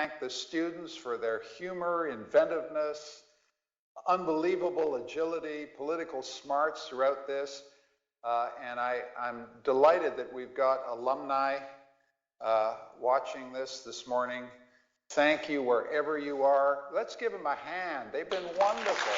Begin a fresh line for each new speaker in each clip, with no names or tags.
thank the students for their humor, inventiveness, unbelievable agility, political smarts throughout this. And I'm delighted that we've got alumni watching this morning. Thank you wherever you are. Let's give them a hand. They've been wonderful.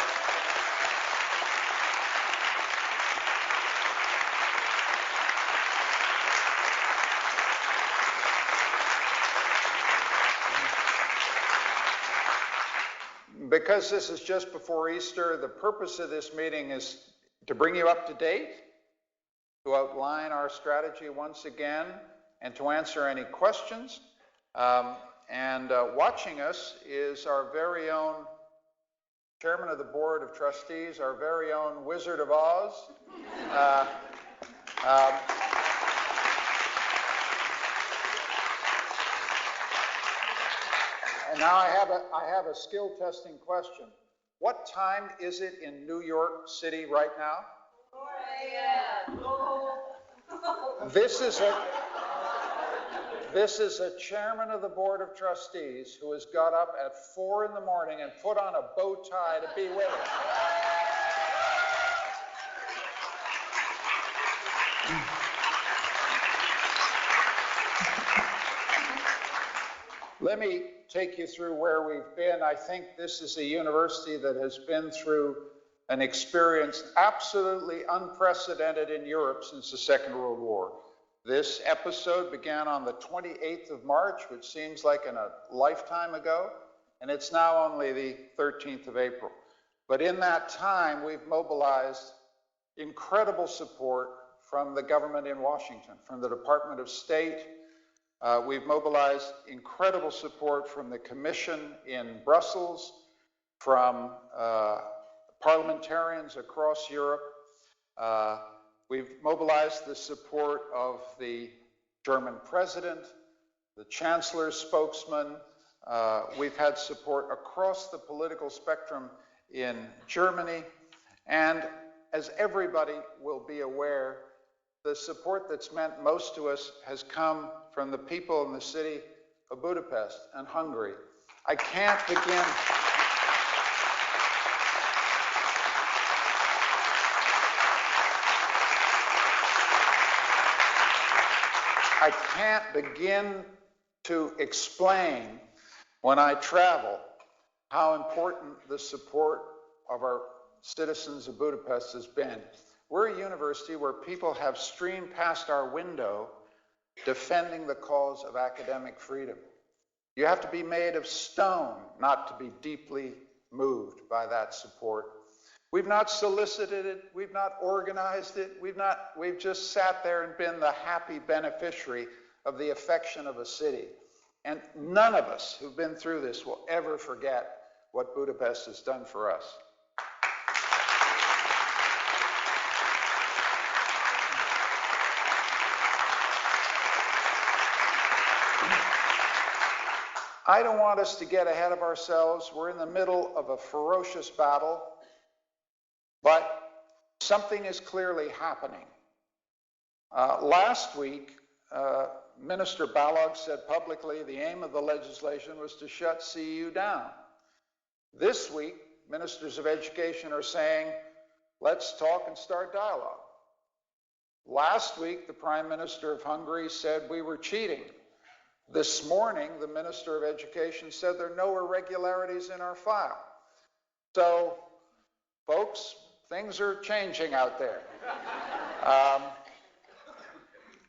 Because this is just before Easter, the purpose of this meeting is to bring you up to date, to outline our strategy once again, and to answer any questions. Watching us is our very own Chairman of the Board of Trustees, our very own Wizard of Oz. And now I have a skill testing question. What time is it in New York City right now? 4 a.m. This is a chairman of the Board of Trustees who has got up at 4 in the morning and put on a bow tie to be with us. Let me take you through where we've been. I think this is a university that has been through an experience absolutely unprecedented in Europe since the Second World War. This episode began on the 28th of March, which seems like a lifetime ago, and it's now only the 13th of April. But in that time, we've mobilized incredible support from the government in Washington, from the Department of State. We've mobilized incredible support from the Commission in Brussels, from parliamentarians across Europe. We've mobilized the support of the German president, the chancellor's spokesman. We've had support across the political spectrum in Germany. And as everybody will be aware, the support that's meant most to us has come from the people in the city of Budapest and Hungary. I can't begin to explain when I travel how important the support of our citizens of Budapest has been. We're a university where people have streamed past our window defending the cause of academic freedom. You have to be made of stone not to be deeply moved by that support. We've not solicited it, we've not organized it, we've just sat there and been the happy beneficiary of the affection of a city. And none of us who've been through this will ever forget what Budapest has done for us. I don't want us to get ahead of ourselves. We're in the middle of a ferocious battle, but something is clearly happening. Last week, Minister Balog said publicly the aim of the legislation was to shut CEU down. This week, ministers of education are saying, let's talk and start dialogue. Last week, the Prime Minister of Hungary said we were cheating. This morning, the Minister of Education said there are no irregularities in our file. So, folks, things are changing out there.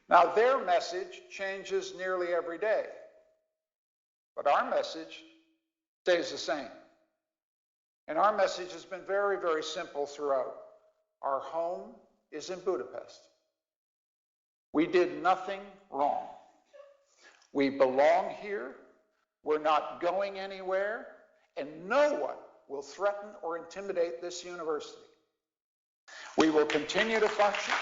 Now, their message changes nearly every day, but our message stays the same. And our message has been very, very simple throughout. Our home is in Budapest. We did nothing wrong. We belong here, we're not going anywhere, and no one will threaten or intimidate this university. We will continue to function.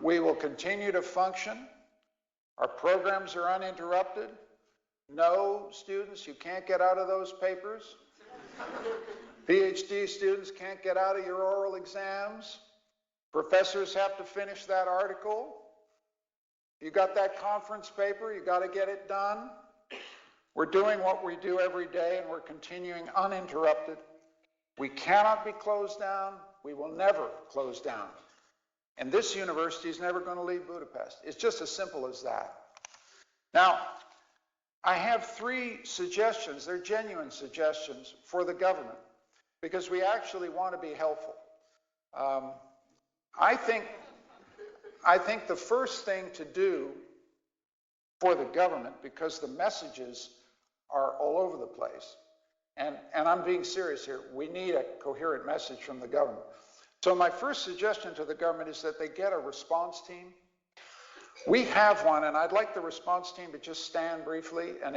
We will continue to function. Our programs are uninterrupted. No, students, you can't get out of those papers. PhD students can't get out of your oral exams. Professors have to finish that article. You got that conference paper, you got to get it done. We're doing what we do every day, and we're continuing uninterrupted. We cannot be closed down. We will never close down. And this university is never going to leave Budapest. It's just as simple as that. Now, I have 3 suggestions. They're genuine suggestions for the government, because we actually want to be helpful. I think the first thing to do for the government, because the messages are all over the place, and I'm being serious here, we need a coherent message from the government. So my first suggestion to the government is that they get a response team. We have one, and I'd like the response team to just stand briefly and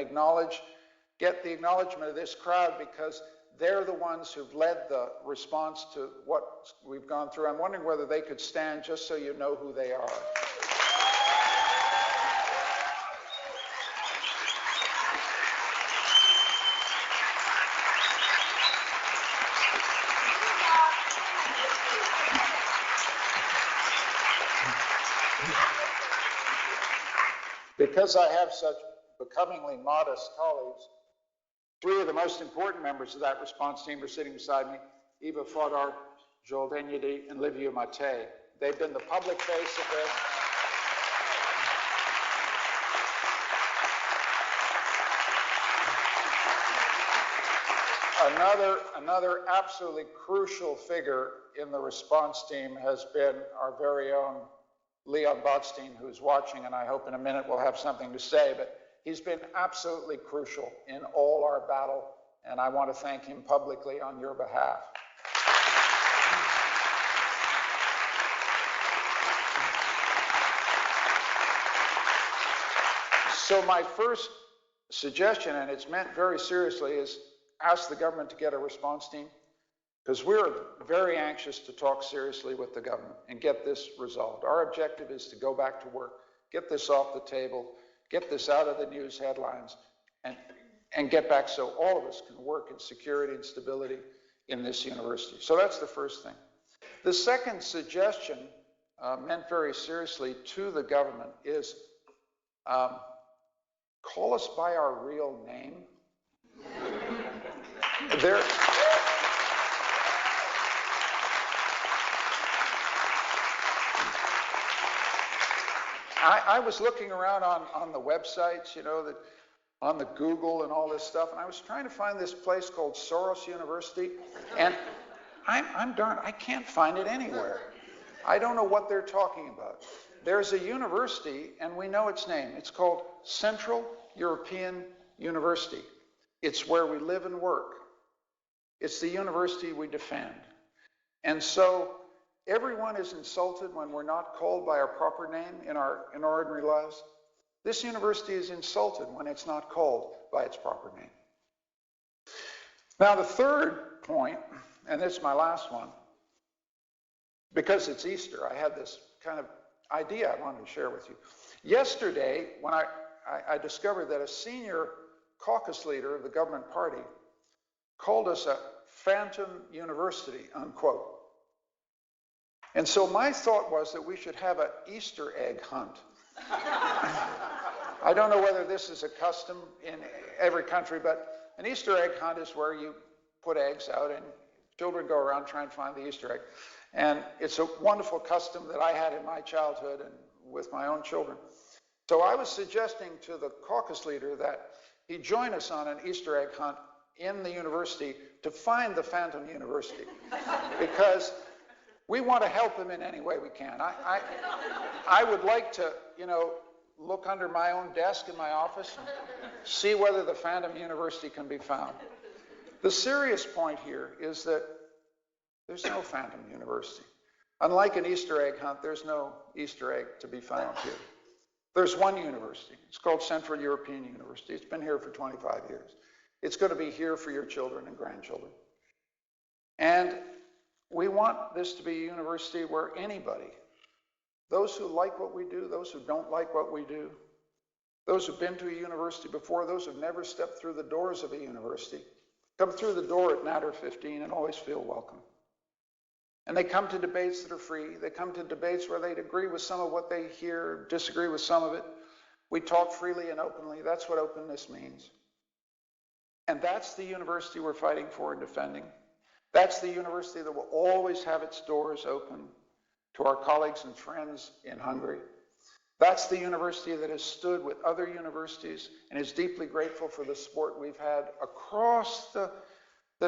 get the acknowledgement of this crowd, because they're the ones who've led the response to what we've gone through. I'm wondering whether they could stand just so you know who they are. Because I have such becomingly modest colleagues, 3 of the most important members of that response team are sitting beside me: Eva Fodor, Joel Denyady, and Livia Mate. They've been the public face of this. Another absolutely crucial figure in the response team has been our very own Leon Botstein, who's watching, and I hope in a minute we'll have something to say, but he's been absolutely crucial in all our battle, and I want to thank him publicly on your behalf. So my first suggestion, and it's meant very seriously, is ask the government to get a response team, because we're very anxious to talk seriously with the government and get this resolved. Our objective is to go back to work, get this off the table, get this out of the news headlines, and get back so all of us can work in security and stability in this university. So that's the first thing. The second suggestion, meant very seriously to the government, is call us by our real name. I was looking around on the websites, on the Google and all this stuff, and I was trying to find this place called Soros University, and I'm darned, I can't find it anywhere. I don't know what they're talking about. There's a university, and we know its name. It's called Central European University. It's where we live and work. It's the university we defend. And so everyone is insulted when we're not called by our proper name in our ordinary lives. This university is insulted when it's not called by its proper name. Now, the third point, and this is my last one, because it's Easter, I had this kind of idea I wanted to share with you. Yesterday, when I discovered that a senior caucus leader of the government party called us a phantom university, unquote. And so my thought was that we should have an Easter egg hunt. I don't know whether this is a custom in every country, but an Easter egg hunt is where you put eggs out and children go around trying to find the Easter egg. And it's a wonderful custom that I had in my childhood and with my own children. So I was suggesting to the caucus leader that he join us on an Easter egg hunt in the university to find the phantom university, because we want to help them in any way we can. I would like to, look under my own desk in my office and see whether the phantom university can be found. The serious point here is that there's no phantom university. Unlike an Easter egg hunt, there's no Easter egg to be found here. There's one university. It's called Central European University. It's been here for 25 years. It's going to be here for your children and grandchildren. And we want this to be a university where anybody, those who like what we do, those who don't like what we do, those who've been to a university before, those who've never stepped through the doors of a university, come through the door at Natter 15 and always feel welcome. And they come to debates that are free. They come to debates where they'd agree with some of what they hear, disagree with some of it. We talk freely and openly. That's what openness means. And that's the university we're fighting for and defending. That's the university that will always have its doors open to our colleagues and friends in Hungary. That's the university that has stood with other universities and is deeply grateful for the support we've had across the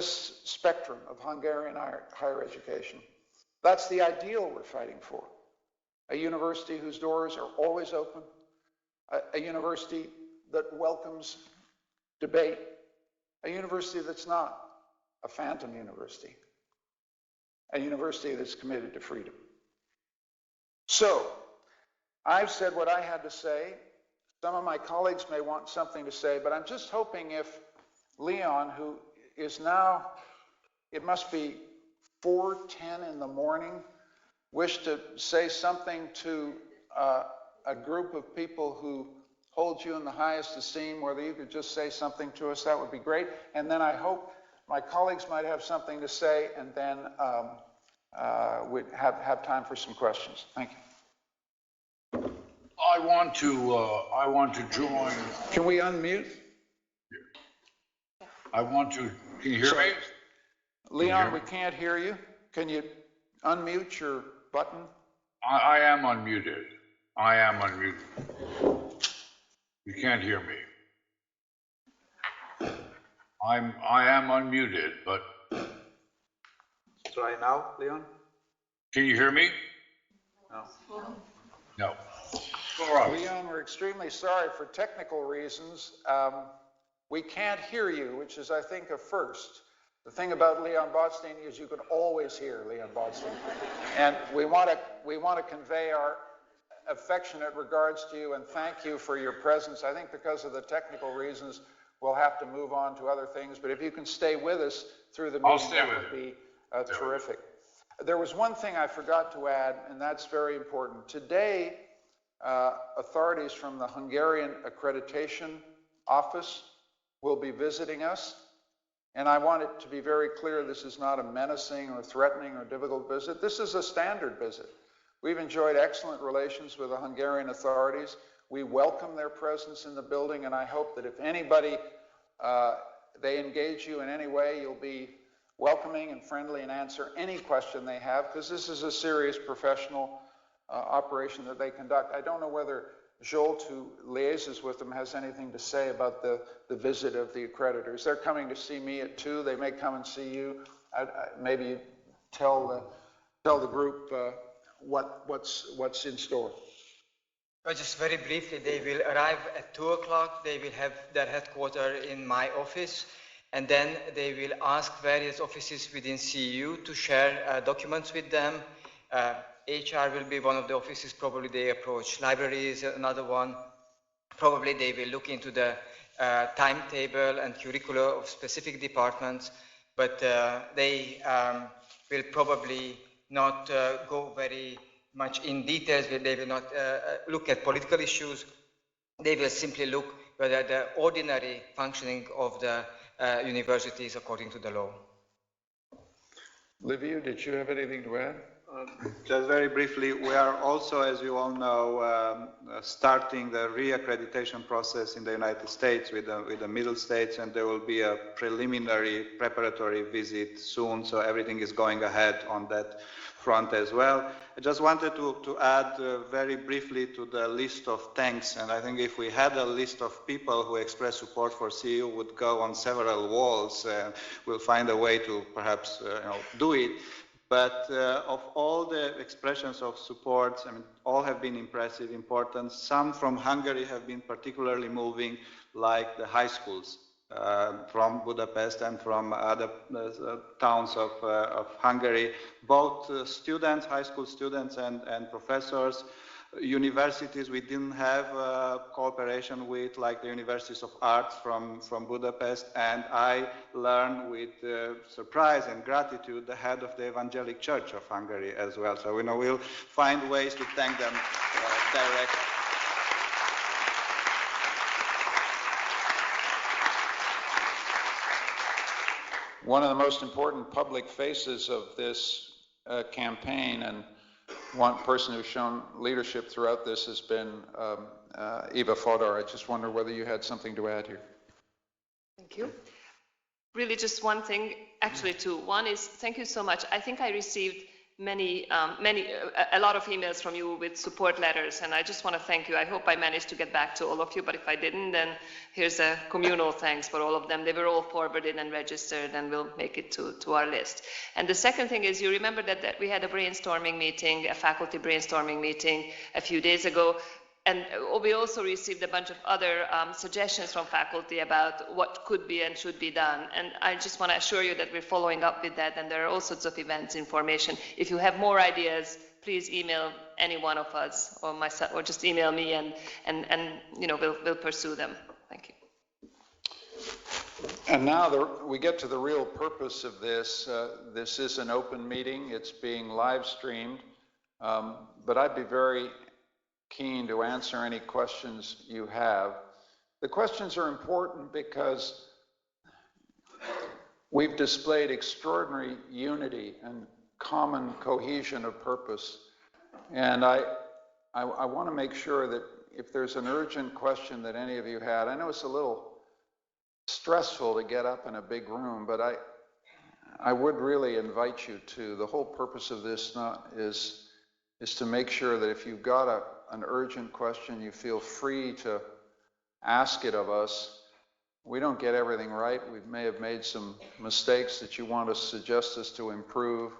spectrum of Hungarian higher education. That's the ideal we're fighting for. A university whose doors are always open, a university that welcomes debate, a university that's not a phantom university, a university that's committed to freedom. So, I've said what I had to say. Some of my colleagues may want something to say, but I'm just hoping if Leon, who is now, it must be 4:10 in the morning, wish to say something to a group of people who hold you in the highest esteem, whether you could just say something to us, that would be great. And then I hope my colleagues might have something to say, and then we'd have time for some questions. Thank you.
I want to join.
Can we unmute?
Can you hear me?
Leon, we can't hear you. Can you unmute your button?
I am unmuted. You can't hear me. I am unmuted, but.
Try now, Leon.
Can you hear me? No. All right.
Leon, we're extremely sorry for technical reasons. We can't hear you, which is, I think, a first. The thing about Leon Botstein is you can always hear Leon Botstein. And we want to convey our affectionate regards to you and thank you for your presence. I think because of the technical reasons, we'll have to move on to other things. But if you can stay with us through the meeting, that would be terrific. There was one thing I forgot to add, and that's very important. Today, authorities from the Hungarian Accreditation Office will be visiting us. And I want it to be very clear, this is not a menacing or threatening or difficult visit. This is a standard visit. We've enjoyed excellent relations with the Hungarian authorities. We welcome their presence in the building, and I hope that if anybody, they engage you in any way, you'll be welcoming and friendly and answer any question they have, because this is a serious professional operation that they conduct. I don't know whether Jolt, who liaises with them, has anything to say about the visit of the accreditors. They're coming to see me at 2. They may come and see you. Maybe tell the group what's in store.
Just very briefly, they will arrive at 2 o'clock. They will have their headquarters in my office, and then they will ask various offices within CEU to share documents with them. HR will be one of the offices, probably they approach. Library is another one. Probably they will look into the timetable and curricula of specific departments, but they will probably not go very much in details. They will not look at political issues. They will simply look whether the ordinary functioning of the university is according to the law.
Liviu, did you have anything to add?
Just very briefly, we are also, as you all know, starting the re-accreditation process in the United States with the Middle States, and there will be a preliminary preparatory visit soon, so everything is going ahead on that front as well. I just wanted to add very briefly to the list of thanks, and I think if we had a list of people who express support for CEU would go on several walls, we'll find a way to perhaps do it. But of all the expressions of support, I mean, all have been impressive, important. Some from Hungary have been particularly moving, like the high schools from Budapest and from other towns of Hungary. Both students, high school students and professors, universities we didn't have cooperation with, like the Universities of Arts from Budapest, and I learned with surprise and gratitude the head of the Evangelic Church of Hungary as well. So we'll find ways to thank them directly.
One of the most important public faces of this campaign, and one person who's shown leadership throughout this has been Eva Fodor. I just wonder whether you had something to add here.
Thank you. Really just one thing, actually two. One is, thank you so much. I think I received a lot of emails from you with support letters, and I just want to thank you. I hope I managed to get back to all of you, but if I didn't, then here's a communal thanks for all of them. They were all forwarded and registered, and we'll make it to our list. And the second thing is, you remember that we had a brainstorming meeting, a faculty brainstorming meeting a few days ago, and we also received a bunch of other suggestions from faculty about what could be and should be done. And I just want to assure you that we're following up with that, and there are all sorts of events, information. If you have more ideas, please email any one of us or myself, or just email me, and you know, we'll pursue them. Thank you.
And now we get to the real purpose of this. This is an open meeting. It's being live streamed, but I'd be very keen to answer any questions you have. The questions are important because we've displayed extraordinary unity and common cohesion of purpose. And I want to make sure that if there's an urgent question that any of you had, I know it's a little stressful to get up in a big room, but I would really invite you to. The whole purpose of this is to make sure that if you've got an urgent question, you feel free to ask it of us. We don't get everything right. We may have made some mistakes that you want to suggest us to improve.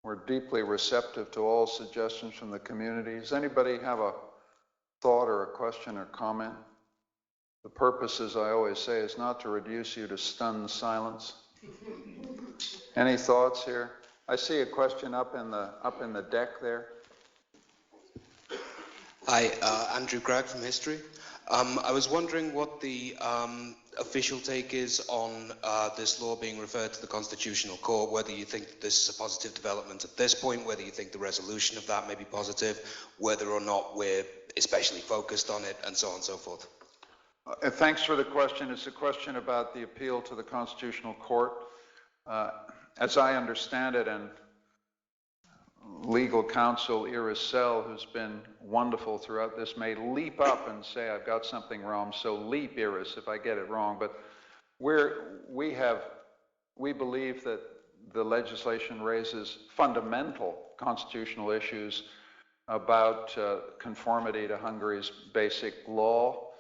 We're deeply receptive to all suggestions from the community. Does anybody have a thought or a question or comment? The purpose, as I always say, is not to reduce you to stunned silence. Any thoughts here? I see a question up in the deck there.
Hi, Andrew Gregg from History. I was wondering what the official take is on this law being referred to the Constitutional Court, whether you think this is a positive development at this point, whether you think the resolution of that may be positive, whether or not we're especially focused on it, and so on and so forth.
Thanks for the question. It's a question about the appeal to the Constitutional Court. As I understand it, and legal counsel Iris Sell, who's been wonderful throughout this, may leap up and say, I've got something wrong, so leap, Iris, if I get it wrong. But we believe that the legislation raises fundamental constitutional issues about conformity to Hungary's basic law.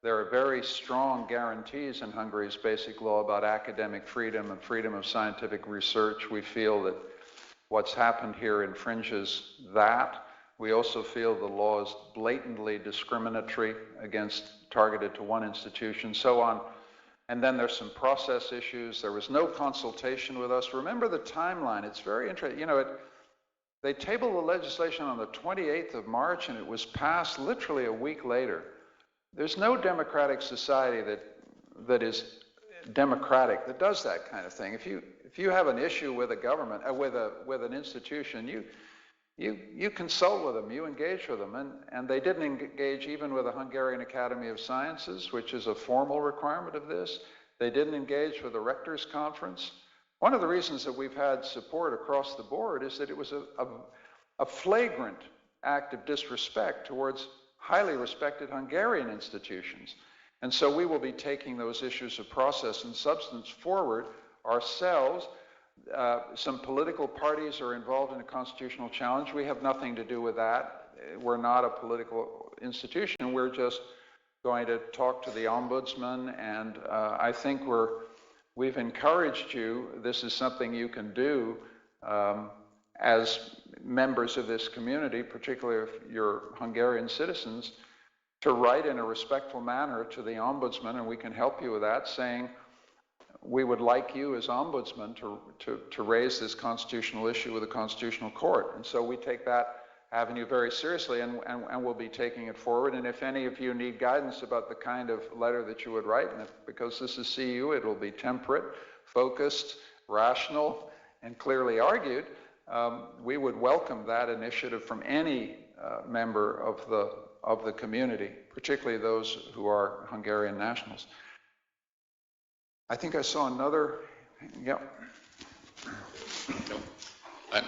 There are very strong guarantees in Hungary's basic law about academic freedom and freedom of scientific research. We feel that what's happened here infringes that. We also feel the law is blatantly discriminatory targeted to one institution, so on. And then there's some process issues. There was no consultation with us. Remember the timeline. It's very interesting. You know, they tabled the legislation on the 28th of March, and it was passed literally a week later. There's no democratic society that is democratic that does that kind of thing. If you have an issue with a government, with an institution, you consult with them, you engage with them, and they didn't engage even with the Hungarian Academy of Sciences, which is a formal requirement of this. They didn't engage with the Rectors' Conference. One of the reasons that we've had support across the board is that it was a flagrant act of disrespect towards highly respected Hungarian institutions. And so we will be taking those issues of process and substance forward ourselves. Some political parties are involved in a constitutional challenge. We have nothing to do with that. We're not a political institution. We're just going to talk to the Ombudsman, and I think we've encouraged you. This is something you can do as members of this community, particularly if you're Hungarian citizens, to write in a respectful manner to the Ombudsman, and we can help you with that, saying we would like you as Ombudsman to raise this constitutional issue with the Constitutional Court. And so we take that avenue very seriously, and we'll be taking it forward. And if any of you need guidance about the kind of letter that you would write, and because this is CEU, it will be temperate, focused, rational, and clearly argued. We would welcome that initiative from any member of the community, particularly those who are Hungarian nationals. I think I saw another. Yep.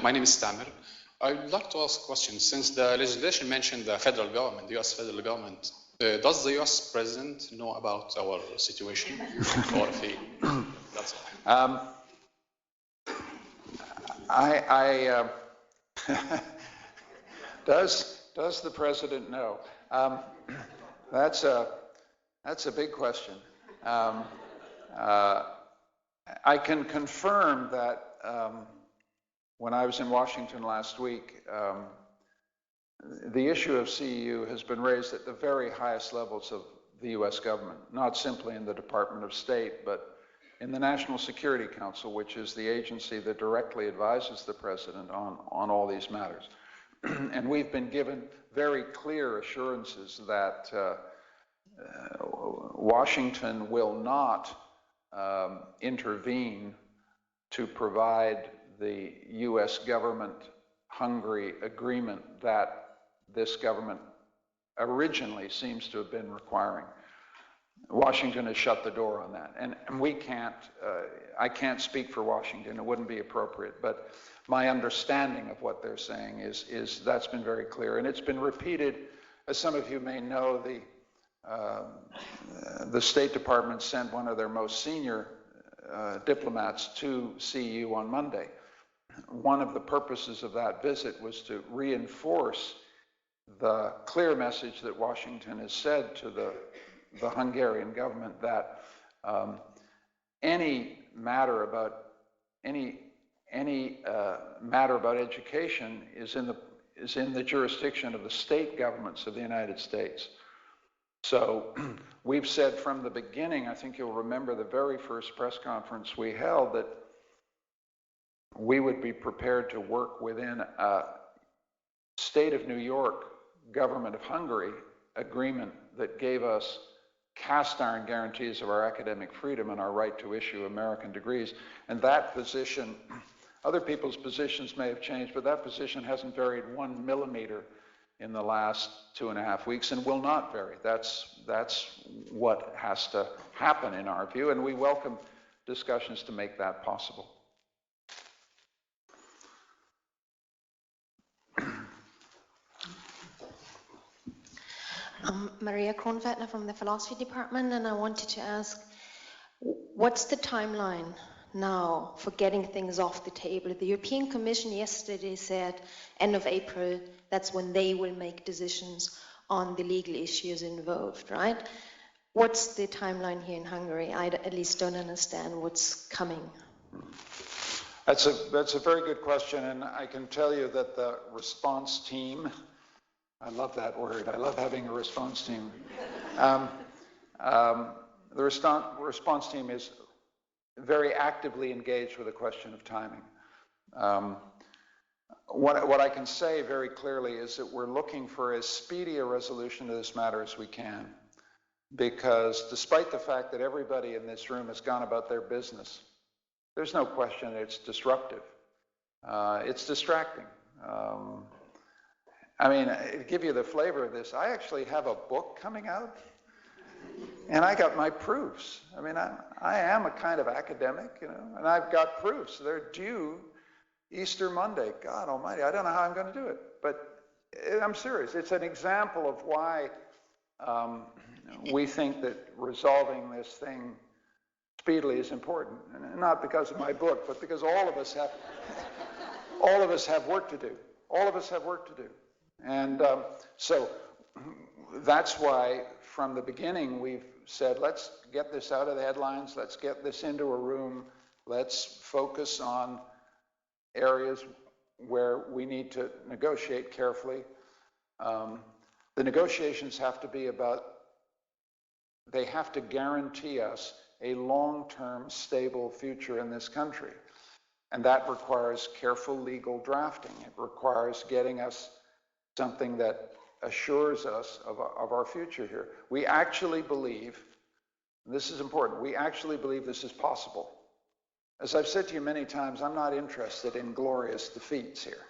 My name is Tamer. I would like to ask a question. Since the legislation mentioned the federal government, the U.S. federal government, does the U.S. president know about our situation? Or if he, that's all.
Does the president know? That's a big question. I can confirm that when I was in Washington last week, the issue of CEU has been raised at the very highest levels of the U.S. government, not simply in the Department of State, but in the National Security Council, which is the agency that directly advises the president on all these matters. And we've been given very clear assurances that Washington will not intervene to provide the U.S. government-Hungary agreement that this government originally seems to have been requiring. Washington has shut the door on that, and we can't, I can't speak for Washington, it wouldn't be appropriate, but my understanding of what they're saying is that's been very clear, and it's been repeated. As some of you may know, the State Department sent one of their most senior diplomats to CEU on Monday. One of the purposes of that visit was to reinforce the clear message that Washington has said to the Hungarian government that any matter about education is in the jurisdiction of the state governments of the United States. So we've said from the beginning, I think you'll remember the very first press conference we held, that we would be prepared to work within a State of New York, Government of Hungary agreement that gave us cast iron guarantees of our academic freedom and our right to issue American degrees. And that position, other people's positions may have changed, but that position hasn't varied 1 millimeter in the last 2.5 weeks and will not vary. That's what has to happen in our view, and we welcome discussions to make that possible.
Maria Kronfeldner from the Philosophy Department, and I wanted to ask, what's the timeline now for getting things off the table? The European Commission yesterday said end of April, that's when they will make decisions on the legal issues involved, right? What's the timeline here in Hungary? I at least don't understand what's coming.
That's a very good question, and I can tell you that the response team, I love that word, I love having a response team. The response team is very actively engaged with the question of timing. What I can say very clearly is that we're looking for as speedy a resolution to this matter as we can, because despite the fact that everybody in this room has gone about their business, there's no question that it's disruptive. It's distracting. I mean, to give you the flavor of this, I actually have a book coming out, and I got my proofs. I mean, I am a kind of academic, you know, and I've got proofs. They're due Easter Monday. God almighty, I don't know how I'm going to do it, but I'm serious. It's an example of why we think that resolving this thing speedily is important, and not because of my book, but because all of us have work to do. All of us have work to do. And so that's why from the beginning we've said, let's get this out of the headlines, let's get this into a room, let's focus on areas where we need to negotiate carefully. The negotiations have to be about, they have to guarantee us a long-term stable future in this country. And that requires careful legal drafting. It requires getting us something that assures us of our future here. We actually believe, and this is important, we actually believe this is possible. As I've said to you many times, I'm not interested in glorious defeats here.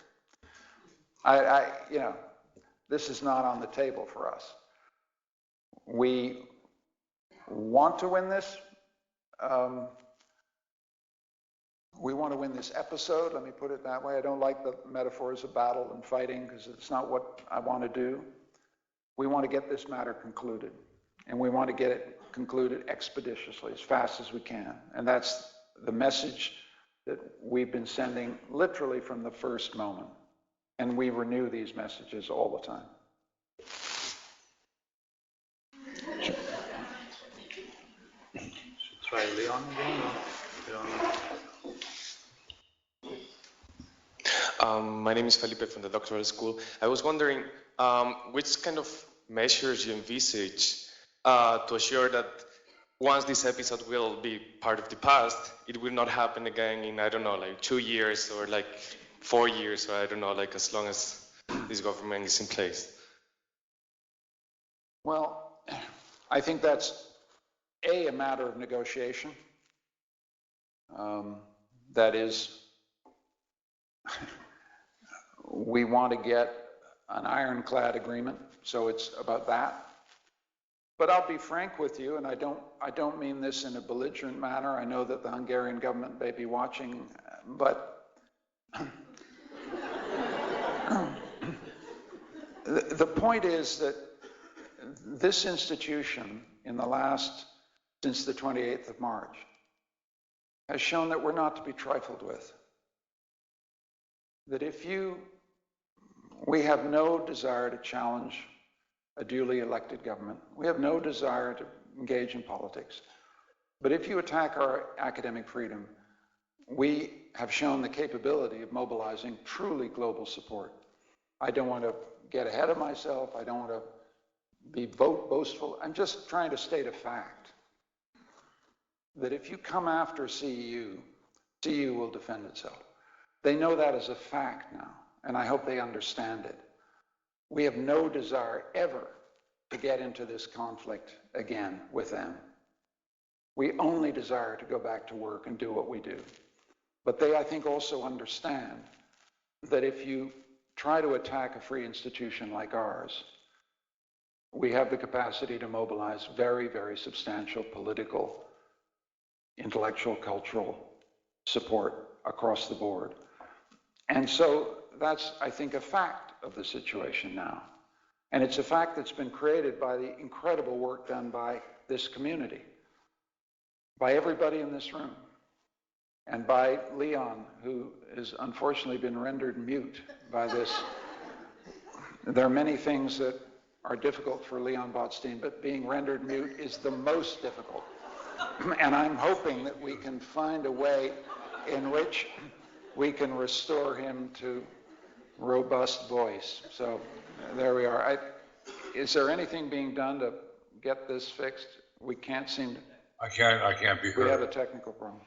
You know, this is not on the table for us. We want to win this. We want to win this episode, let me put it that way. I don't like the metaphors of battle and fighting because it's not what I want to do. We want to get this matter concluded, and we want to get it concluded expeditiously, as fast as we can. And that's the message that we've been sending literally from the first moment. And we renew these messages all the time.
Try Leon again?
My name is Felipe from the doctoral school. I was wondering which kind of measures you envisage to assure that once this episode will be part of the past, it will not happen again in, I don't know, like 2 years or like 4 years, or I don't know, like as long as this government is in place.
Well, I think that's a matter of negotiation. That is, we want to get an ironclad agreement, so it's about that. But I'll be frank with you, and I don't mean this in a belligerent manner. I know that the Hungarian government may be watching, but the point is that this institution since the 28th of March, has shown that we're not to be trifled with. That we have no desire to challenge a duly elected government. We have no desire to engage in politics. But if you attack our academic freedom, we have shown the capability of mobilizing truly global support. I don't want to get ahead of myself. I don't want to be boastful. I'm just trying to state a fact. That if you come after CEU, CEU will defend itself. They know that as a fact now, and I hope they understand it. We have no desire ever to get into this conflict again with them. We only desire to go back to work and do what we do. But they, I think, also understand that if you try to attack a free institution like ours, we have the capacity to mobilize very, very substantial political, intellectual, cultural support across the board. And so that's, I think, a fact of the situation now. And it's a fact that's been created by the incredible work done by this community, by everybody in this room, and by Leon, who has unfortunately been rendered mute by this. There are many things that are difficult for Leon Botstein, but being rendered mute is the most difficult. And I'm hoping that we can find a way in which we can restore him to robust voice. So there we are. Is there anything being done to get this fixed? We can't seem to.
I can't be heard.
We have a technical problem.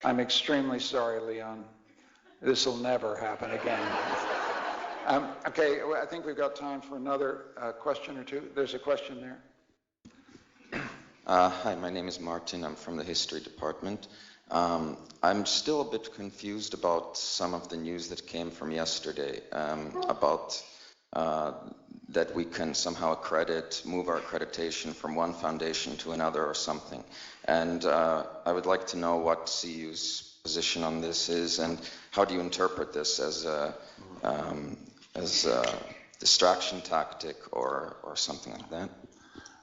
I'm extremely sorry, Leon. This will never happen again. Okay, I think we've got time for another question or two. There's a question there.
Hi, my name is Martin. I'm from the history department. I'm still a bit confused about some of the news that came from yesterday about that we can somehow move our accreditation from one foundation to another or something. And I would like to know what CEU's position on this is, and how do you interpret this as a distraction tactic or something like that?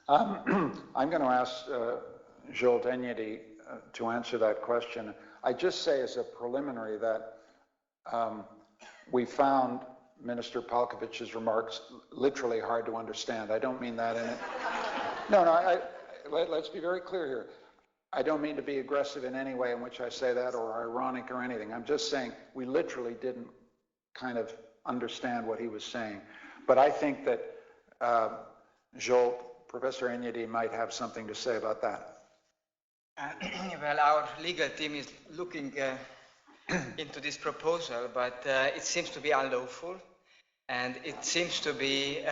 I'm going to ask Joel Denyedy to answer that question. I just say as a preliminary that we found Minister Palkovich's remarks literally hard to understand. I don't mean that in it. No, let's be very clear here. I don't mean to be aggressive in any way in which I say that, or ironic or anything. I'm just saying we literally didn't kind of understand what he was saying. But I think that Joel, Professor Denyedy might have something to say about that.
Well, our legal team is looking into this proposal, but it seems to be unlawful, and it seems to be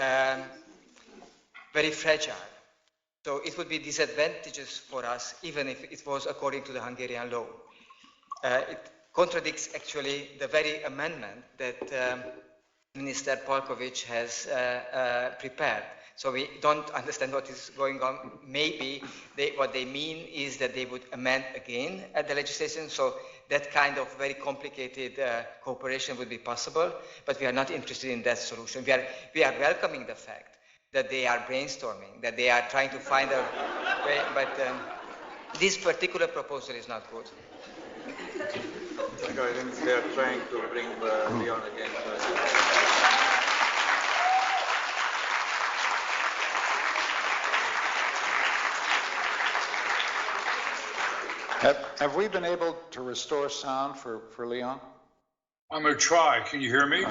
very fragile. So it would be disadvantageous for us, even if it was according to the Hungarian law. It contradicts actually the very amendment that Minister Palkovich has prepared. So we don't understand what is going on. Maybe what they mean is that they would amend again the legislation, so that kind of very complicated cooperation would be possible, but we are not interested in that solution. We are welcoming the fact that they are brainstorming, that they are trying to find a way, but this particular proposal is not good.
I think they are trying to bring Leon again.
Have we been able to restore sound for Leon?
I'm going to try. Can you hear me?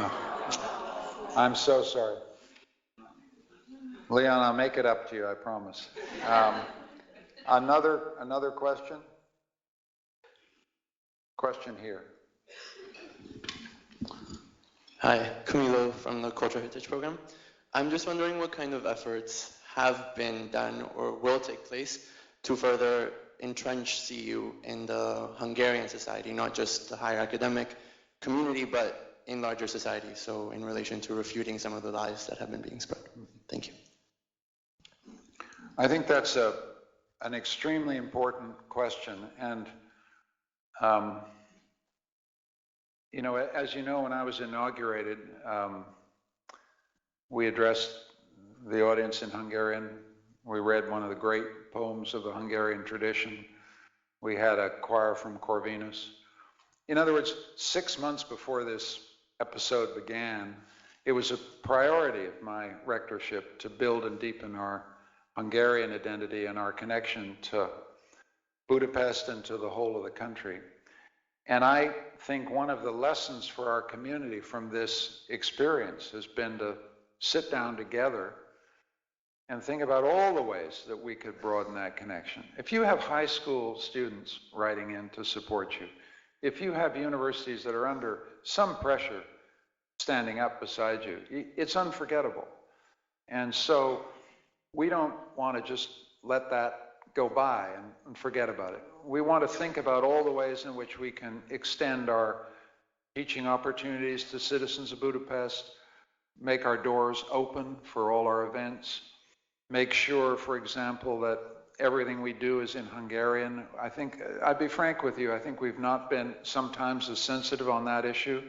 I'm so sorry. Leon, I'll make it up to you, I promise. Another question? Question here.
Hi, Camilo from the Cultural Heritage Program. I'm just wondering what kind of efforts have been done or will take place to further entrench CEU in the Hungarian society, not just the higher academic community, but in larger society, so in relation to refuting some of the lies that have been being spread. Thank you.
I think that's an extremely important question. And, you know, as you know, when I was inaugurated, we addressed the audience in Hungarian. We read one of the great poems of the Hungarian tradition. We had a choir from Corvinus. In other words, 6 months before this episode began, it was a priority of my rectorship to build and deepen our Hungarian identity and our connection to Budapest and to the whole of the country. And I think one of the lessons for our community from this experience has been to sit down together and think about all the ways that we could broaden that connection. If you have high school students writing in to support you, if you have universities that are under some pressure standing up beside you, it's unforgettable. And so we don't want to just let that go by and forget about it. We want to think about all the ways in which we can extend our teaching opportunities to citizens of Budapest, make our doors open for all our events, make sure, for example, that everything we do is in Hungarian. I think, I'd be frank with you, I think we've not been sometimes as sensitive on that issue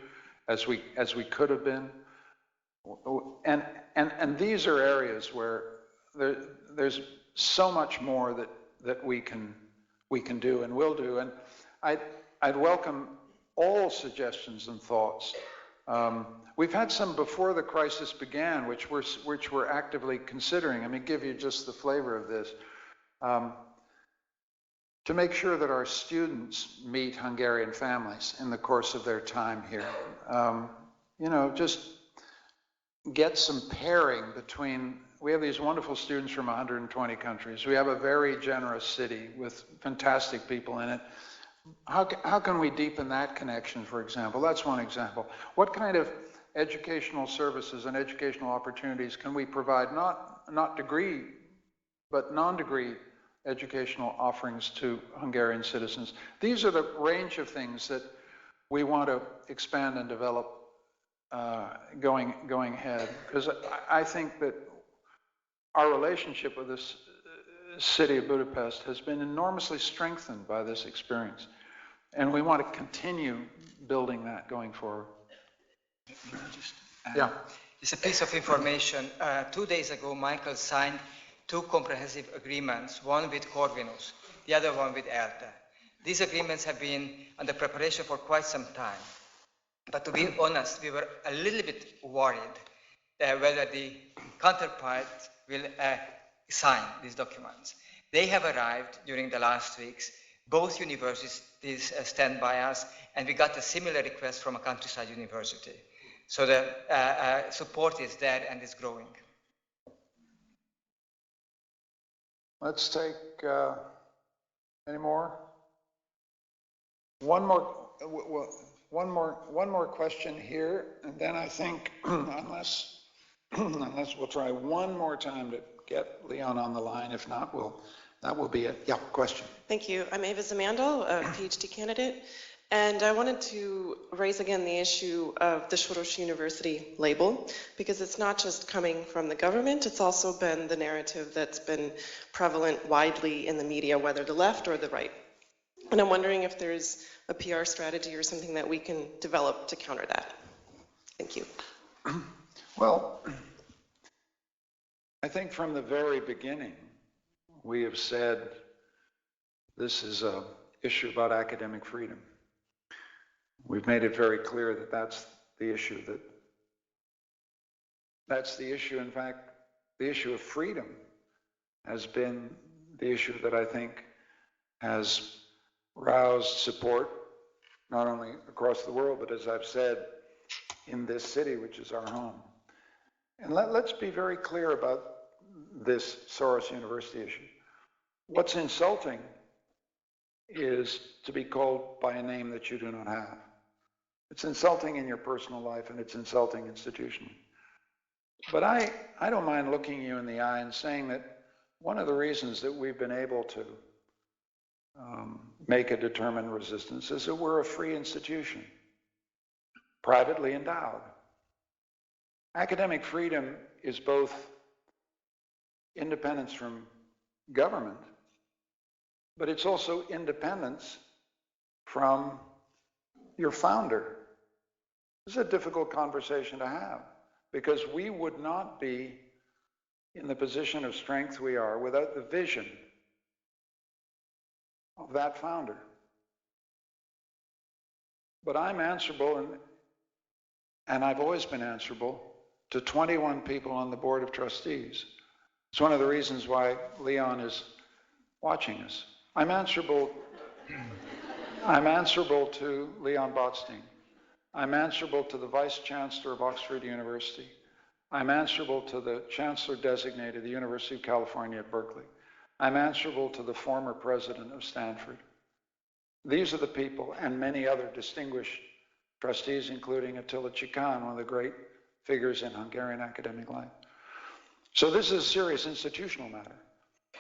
as we could have been. And these are areas where there's so much more that we can do and will do. And I'd welcome all suggestions and thoughts. We've had some before the crisis began, which we're actively considering. Let me give you just the flavor of this. To make sure that our students meet Hungarian families in the course of their time here. You know, just get some pairing between, we have these wonderful students from 120 countries. We have a very generous city with fantastic people in it. How can we deepen that connection, for example? That's one example. What kind of educational services and educational opportunities can we provide, not degree, but non-degree educational offerings to Hungarian citizens? These are the range of things that we want to expand and develop going ahead, because I think that our relationship with this city of Budapest has been enormously strengthened by this experience, and we want to continue building that going forward. Yeah.
It's a piece of information. 2 days ago, Michael signed 2 comprehensive agreements, one with Corvinus, the other one with ELTE. These agreements have been under preparation for quite some time. But to be honest, we were a little bit worried whether the counterparts will sign these documents. They have arrived during the last weeks. Both universities stand by us, and we got a similar request from a countryside university. So the support is there and is growing.
Let's take any more. One more question here, and then I think, unless we'll try one more time to get Leon on the line. If not, that will be it. Yeah, question.
Thank you. I'm Ava Zamandal, a PhD candidate. And I wanted to raise again the issue of the Soros University label, because it's not just coming from the government, it's also been the narrative that's been prevalent widely in the media, whether the left or the right. And I'm wondering if there's a PR strategy or something that we can develop to counter that. Thank you.
Well, I think from the very beginning, we have said this is an issue about academic freedom. We've made it very clear that that's the issue, in fact, the issue of freedom has been the issue that I think has roused support, not only across the world, but as I've said, in this city, which is our home. And let's be very clear about this Soros University issue. What's insulting is to be called by a name that you do not have. It's insulting in your personal life, and it's insulting institutionally. But I don't mind looking you in the eye and saying that one of the reasons that we've been able to make a determined resistance is that we're a free institution, privately endowed. Academic freedom is both independence from government, but it's also independence from your founder. This is a difficult conversation to have, because we would not be in the position of strength we are without the vision of that founder. But I'm answerable, and I've always been answerable to 21 people on the board of trustees. It's one of the reasons why Leon is watching us. I'm answerable to Leon Botstein. I'm answerable to the Vice Chancellor of Oxford University. I'm answerable to the Chancellor Designate of the University of California at Berkeley. I'm answerable to the former president of Stanford. These are the people, and many other distinguished trustees, including Attila Chikan, one of the great figures in Hungarian academic life. So this is a serious institutional matter.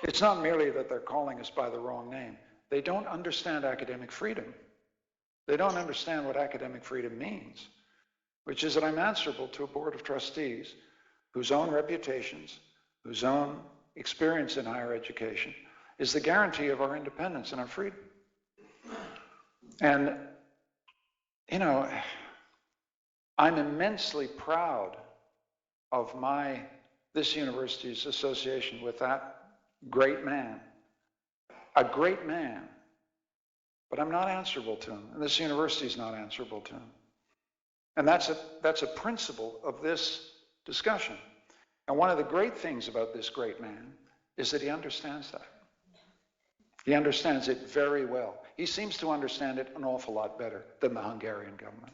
It's not merely that they're calling us by the wrong name. They don't understand academic freedom. They don't understand what academic freedom means, which is that I'm answerable to a board of trustees whose own reputations, whose own experience in higher education is the guarantee of our independence and our freedom. And, you know, I'm immensely proud of this university's association with that great man, a great man. But I'm not answerable to him, and this university is not answerable to him. And that's a principle of this discussion. And one of the great things about this great man is that he understands that. He understands it very well. He seems to understand it an awful lot better than the Hungarian government.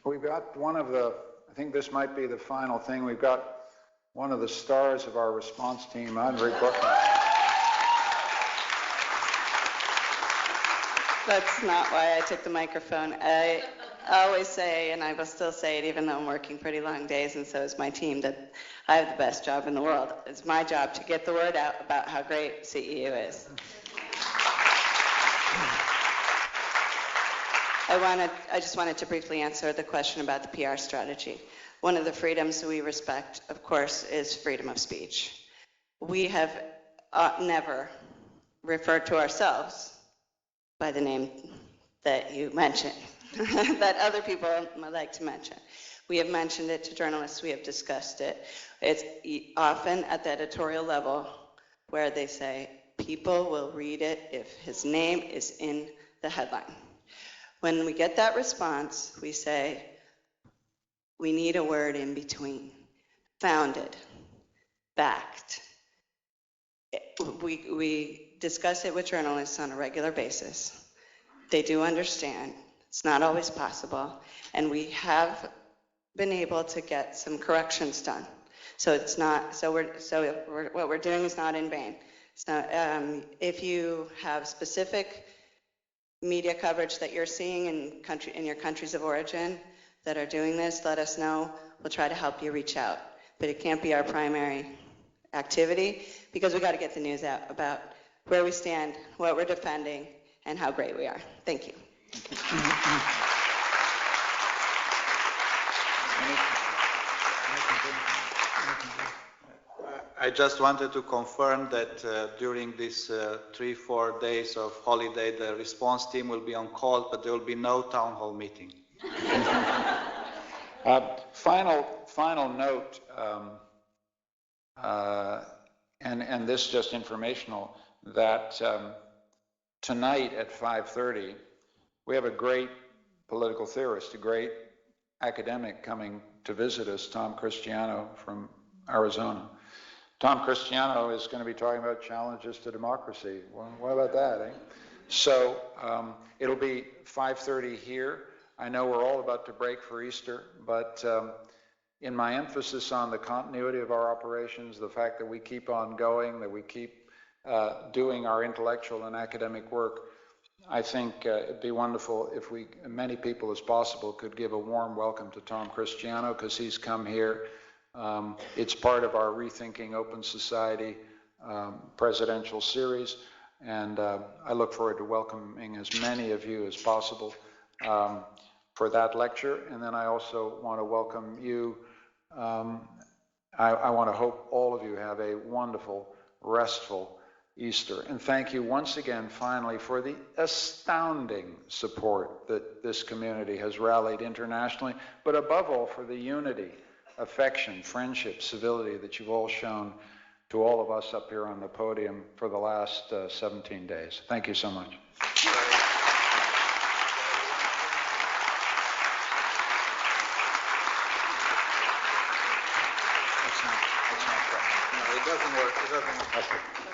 We've got I think this might be the final thing, we've got one of the stars of our response team, Andre Buckman.
That's not why I took the microphone. I always say, and I will still say it even though I'm working pretty long days and so is my team, that I have the best job in the world. It's my job to get the word out about how great CEU is. I just wanted to briefly answer the question about the PR strategy. One of the freedoms we respect, of course, is freedom of speech. We have never referred to ourselves by the name that you mentioned, that other people might like to mention. We have mentioned it to journalists, we have discussed it. It's often at the editorial level where they say, people will read it if his name is in the headline. When we get that response, we say, we need a word in between. Founded, backed. We discuss it with journalists on a regular basis. They do understand. It's not always possible. And we have been able to get some corrections done. So it's not, what we're doing is not in vain. So if you have specific media coverage that you're seeing in your countries of origin, that are doing this, let us know. We'll try to help you reach out. But it can't be our primary activity because we got to get the news out about where we stand, what we're defending, and how great we are. Thank you.
I just wanted to confirm that during these 3-4 days of holiday, the response team will be on call, but there will be no town hall meeting.
Final note, and this just informational, that tonight at 5:30, we have a great political theorist, a great academic coming to visit us, Tom Cristiano from Arizona. Tom Cristiano is going to be talking about challenges to democracy. Well, what about that, eh? So it'll be 5:30 here. I know we're all about to break for Easter, but in my emphasis on the continuity of our operations, the fact that we keep on going, that we keep doing our intellectual and academic work, I think it'd be wonderful if many people as possible could give a warm welcome to Tom Cristiano, because he's come here. It's part of our Rethinking Open Society presidential series, and I look forward to welcoming as many of you as possible for that lecture. And then I also want to welcome you. I want to hope all of you have a wonderful, restful Easter. And thank you once again, finally, for the astounding support that this community has rallied internationally, but above all for the unity, affection, friendship, civility that you've all shown to all of us up here on the podium for the last 17 days. Thank you so much.
No, it doesn't work. It doesn't work.